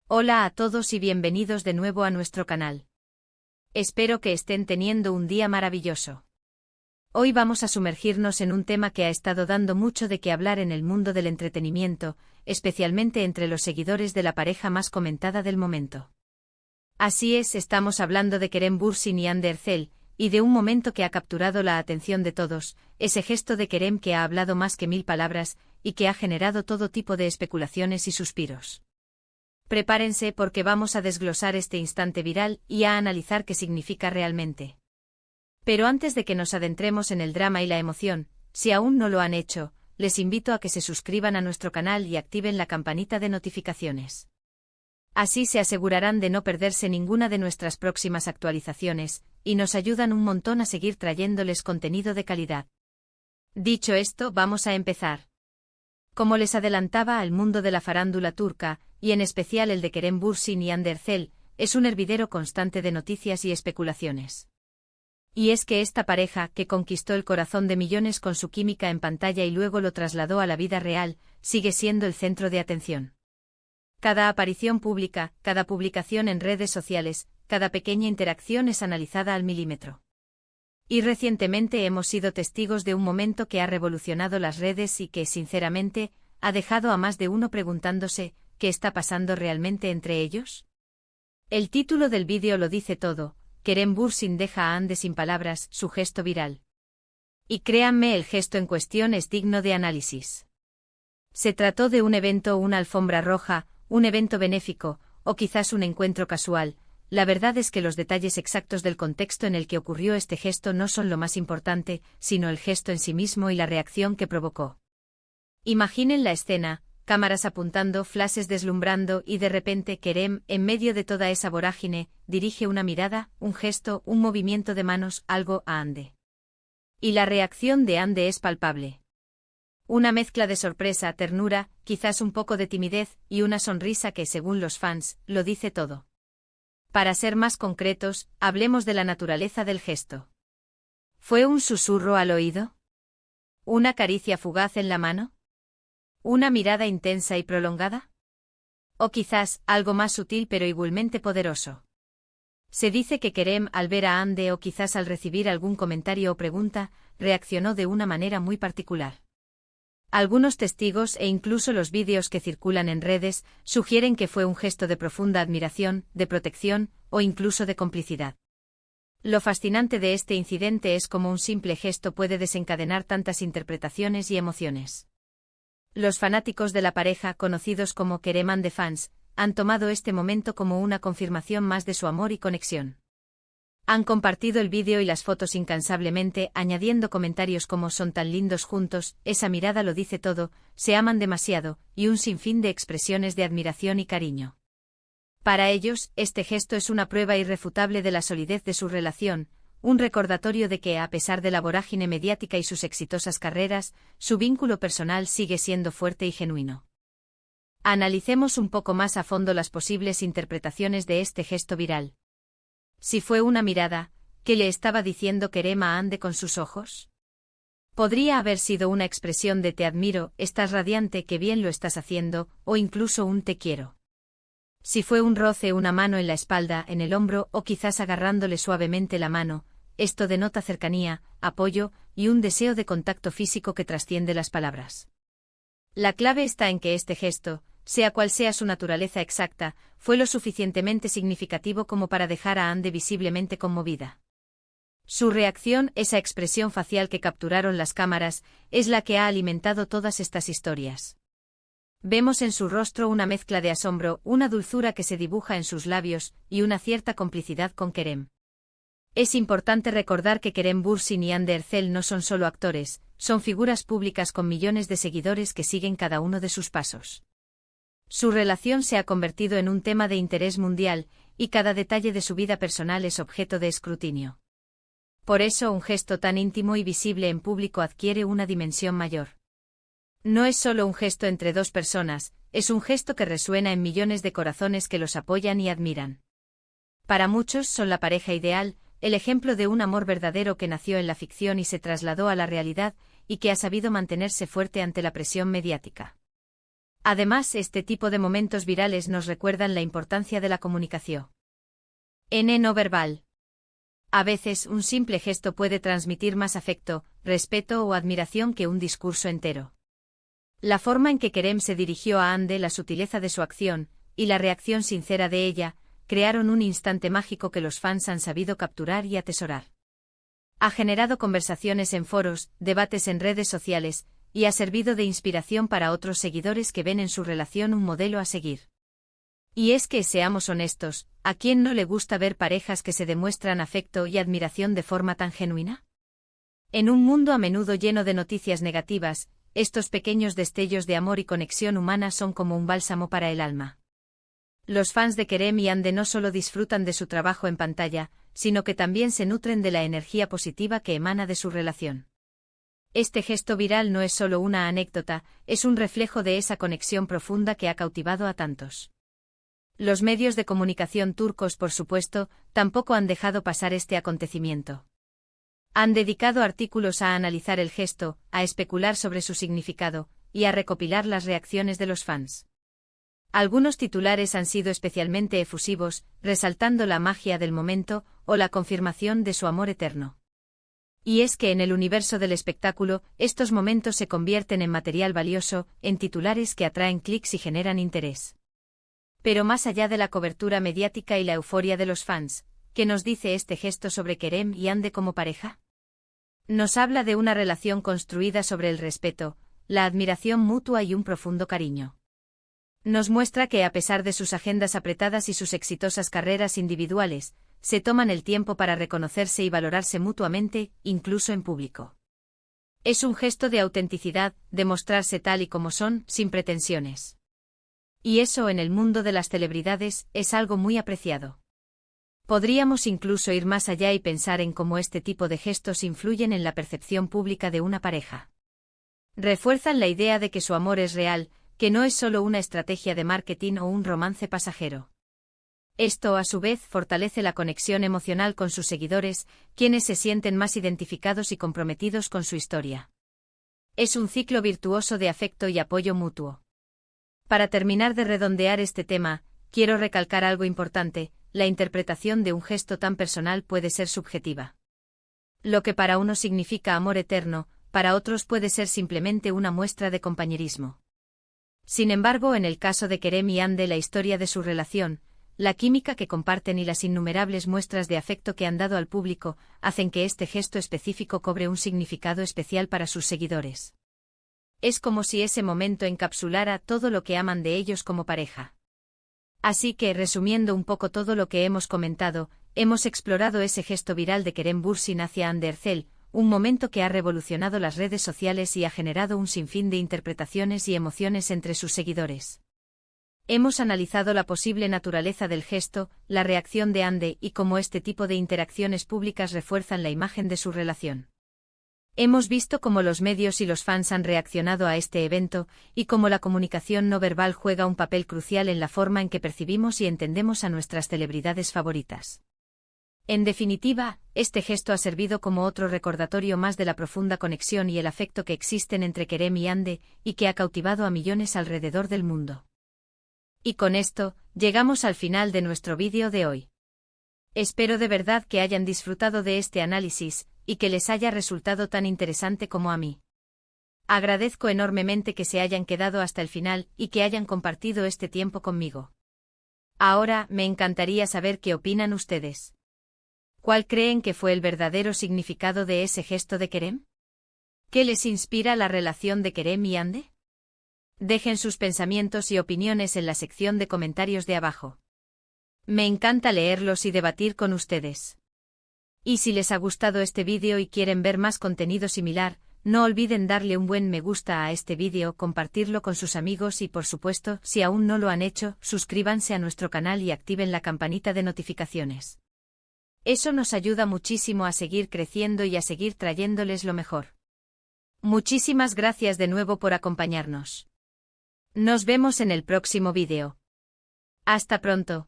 Hola a todos y bienvenidos de nuevo a nuestro canal. Espero que estén teniendo un día maravilloso. Hoy vamos a sumergirnos en un tema que ha estado dando mucho de qué hablar en el mundo del entretenimiento, especialmente entre los seguidores de la pareja más comentada del momento. Así es, estamos hablando de Kerem Bürsin y Hande Erçel, y de un momento que ha capturado la atención de todos, ese gesto de Kerem que ha hablado más que 1000 palabras, y que ha generado todo tipo de especulaciones y suspiros. Prepárense porque vamos a desglosar este instante viral y a analizar qué significa realmente. Pero antes de que nos adentremos en el drama y la emoción, si aún no lo han hecho, les invito a que se suscriban a nuestro canal y activen la campanita de notificaciones. Así se asegurarán de no perderse ninguna de nuestras próximas actualizaciones, y nos ayudan un montón a seguir trayéndoles contenido de calidad. Dicho esto, vamos a empezar. Como les adelantaba, el mundo de la farándula turca, y en especial el de Kerem Bürsin y Hande Erçel, es un hervidero constante de noticias y especulaciones. Y es que esta pareja, que conquistó el corazón de millones con su química en pantalla y luego lo trasladó a la vida real, sigue siendo el centro de atención. Cada aparición pública, cada publicación en redes sociales, cada pequeña interacción es analizada al milímetro. Y recientemente hemos sido testigos de un momento que ha revolucionado las redes y que, sinceramente, ha dejado a más de uno preguntándose, ¿qué está pasando realmente entre ellos? El título del vídeo lo dice todo: Kerem Bürsin deja a Hande sin palabras, su gesto viral. Y créanme, el gesto en cuestión es digno de análisis. Se trató de un evento, una alfombra roja, un evento benéfico, o quizás un encuentro casual. La verdad es que los detalles exactos del contexto en el que ocurrió este gesto no son lo más importante, sino el gesto en sí mismo y la reacción que provocó. Imaginen la escena: cámaras apuntando, flashes deslumbrando y de repente Kerem, en medio de toda esa vorágine, dirige una mirada, un gesto, un movimiento de manos, algo a Hande. Y la reacción de Hande es palpable. Una mezcla de sorpresa, ternura, quizás un poco de timidez, y una sonrisa que, según los fans, lo dice todo. Para ser más concretos, hablemos de la naturaleza del gesto. ¿Fue un susurro al oído? ¿Una caricia fugaz en la mano? ¿Una mirada intensa y prolongada? ¿O quizás, algo más sutil pero igualmente poderoso? Se dice que Kerem, al ver a Hande o quizás al recibir algún comentario o pregunta, reaccionó de una manera muy particular. Algunos testigos e incluso los vídeos que circulan en redes sugieren que fue un gesto de profunda admiración, de protección, o incluso de complicidad. Lo fascinante de este incidente es cómo un simple gesto puede desencadenar tantas interpretaciones y emociones. Los fanáticos de la pareja, conocidos como Kerem Hande fans, han tomado este momento como una confirmación más de su amor y conexión. Han compartido el vídeo y las fotos incansablemente, añadiendo comentarios como «son tan lindos juntos», «esa mirada lo dice todo», «se aman demasiado», y un sinfín de expresiones de admiración y cariño. Para ellos, este gesto es una prueba irrefutable de la solidez de su relación, un recordatorio de que, a pesar de la vorágine mediática y sus exitosas carreras, su vínculo personal sigue siendo fuerte y genuino. Analicemos un poco más a fondo las posibles interpretaciones de este gesto viral. Si fue una mirada, ¿qué le estaba diciendo Kerem a Hande con sus ojos? Podría haber sido una expresión de «te admiro, estás radiante, qué bien lo estás haciendo», o incluso un «te quiero». Si fue un roce, una mano en la espalda, en el hombro o quizás agarrándole suavemente la mano, esto denota cercanía, apoyo y un deseo de contacto físico que trasciende las palabras. La clave está en que este gesto, sea cual sea su naturaleza exacta, fue lo suficientemente significativo como para dejar a Hande visiblemente conmovida. Su reacción, esa expresión facial que capturaron las cámaras, es la que ha alimentado todas estas historias. Vemos en su rostro una mezcla de asombro, una dulzura que se dibuja en sus labios, y una cierta complicidad con Kerem. Es importante recordar que Kerem Bürsin y Hande Erçel no son solo actores, son figuras públicas con millones de seguidores que siguen cada uno de sus pasos. Su relación se ha convertido en un tema de interés mundial, y cada detalle de su vida personal es objeto de escrutinio. Por eso un gesto tan íntimo y visible en público adquiere una dimensión mayor. No es solo un gesto entre dos personas, es un gesto que resuena en millones de corazones que los apoyan y admiran. Para muchos son la pareja ideal, el ejemplo de un amor verdadero que nació en la ficción y se trasladó a la realidad, y que ha sabido mantenerse fuerte ante la presión mediática. Además, este tipo de momentos virales nos recuerdan la importancia de la comunicación no verbal. A veces, un simple gesto puede transmitir más afecto, respeto o admiración que un discurso entero. La forma en que Kerem se dirigió a Hande, la sutileza de su acción, y la reacción sincera de ella, crearon un instante mágico que los fans han sabido capturar y atesorar. Ha generado conversaciones en foros, debates en redes sociales, y ha servido de inspiración para otros seguidores que ven en su relación un modelo a seguir. Y es que, seamos honestos, ¿a quién no le gusta ver parejas que se demuestran afecto y admiración de forma tan genuina? En un mundo a menudo lleno de noticias negativas, estos pequeños destellos de amor y conexión humana son como un bálsamo para el alma. Los fans de Kerem y Hande no solo disfrutan de su trabajo en pantalla, sino que también se nutren de la energía positiva que emana de su relación. Este gesto viral no es solo una anécdota, es un reflejo de esa conexión profunda que ha cautivado a tantos. Los medios de comunicación turcos, por supuesto, tampoco han dejado pasar este acontecimiento. Han dedicado artículos a analizar el gesto, a especular sobre su significado, y a recopilar las reacciones de los fans. Algunos titulares han sido especialmente efusivos, resaltando la magia del momento o la confirmación de su amor eterno. Y es que en el universo del espectáculo, estos momentos se convierten en material valioso, en titulares que atraen clics y generan interés. Pero más allá de la cobertura mediática y la euforia de los fans, ¿qué nos dice este gesto sobre Kerem y Hande como pareja? Nos habla de una relación construida sobre el respeto, la admiración mutua y un profundo cariño. Nos muestra que a pesar de sus agendas apretadas y sus exitosas carreras individuales, se toman el tiempo para reconocerse y valorarse mutuamente, incluso en público. Es un gesto de autenticidad, de mostrarse tal y como son, sin pretensiones. Y eso en el mundo de las celebridades es algo muy apreciado. Podríamos incluso ir más allá y pensar en cómo este tipo de gestos influyen en la percepción pública de una pareja. Refuerzan la idea de que su amor es real, que no es solo una estrategia de marketing o un romance pasajero. Esto, a su vez, fortalece la conexión emocional con sus seguidores, quienes se sienten más identificados y comprometidos con su historia. Es un ciclo virtuoso de afecto y apoyo mutuo. Para terminar de redondear este tema, quiero recalcar algo importante: la interpretación de un gesto tan personal puede ser subjetiva. Lo que para uno significa amor eterno, para otros puede ser simplemente una muestra de compañerismo. Sin embargo, en el caso de Kerem y Hande, la historia de su relación, la química que comparten y las innumerables muestras de afecto que han dado al público, hacen que este gesto específico cobre un significado especial para sus seguidores. Es como si ese momento encapsulara todo lo que aman de ellos como pareja. Así que, resumiendo un poco todo lo que hemos comentado, hemos explorado ese gesto viral de Kerem Bürsin hacia Hande Erçel, un momento que ha revolucionado las redes sociales y ha generado un sinfín de interpretaciones y emociones entre sus seguidores. Hemos analizado la posible naturaleza del gesto, la reacción de Hande y cómo este tipo de interacciones públicas refuerzan la imagen de su relación. Hemos visto cómo los medios y los fans han reaccionado a este evento, y cómo la comunicación no verbal juega un papel crucial en la forma en que percibimos y entendemos a nuestras celebridades favoritas. En definitiva, este gesto ha servido como otro recordatorio más de la profunda conexión y el afecto que existen entre Kerem y Hande, y que ha cautivado a millones alrededor del mundo. Y con esto, llegamos al final de nuestro vídeo de hoy. Espero de verdad que hayan disfrutado de este análisis, y que les haya resultado tan interesante como a mí. Agradezco enormemente que se hayan quedado hasta el final y que hayan compartido este tiempo conmigo. Ahora, me encantaría saber qué opinan ustedes. ¿Cuál creen que fue el verdadero significado de ese gesto de Kerem? ¿Qué les inspira la relación de Kerem y Hande? Dejen sus pensamientos y opiniones en la sección de comentarios de abajo. Me encanta leerlos y debatir con ustedes. Y si les ha gustado este vídeo y quieren ver más contenido similar, no olviden darle un buen me gusta a este vídeo, compartirlo con sus amigos y, por supuesto, si aún no lo han hecho, suscríbanse a nuestro canal y activen la campanita de notificaciones. Eso nos ayuda muchísimo a seguir creciendo y a seguir trayéndoles lo mejor. Muchísimas gracias de nuevo por acompañarnos. Nos vemos en el próximo vídeo. Hasta pronto.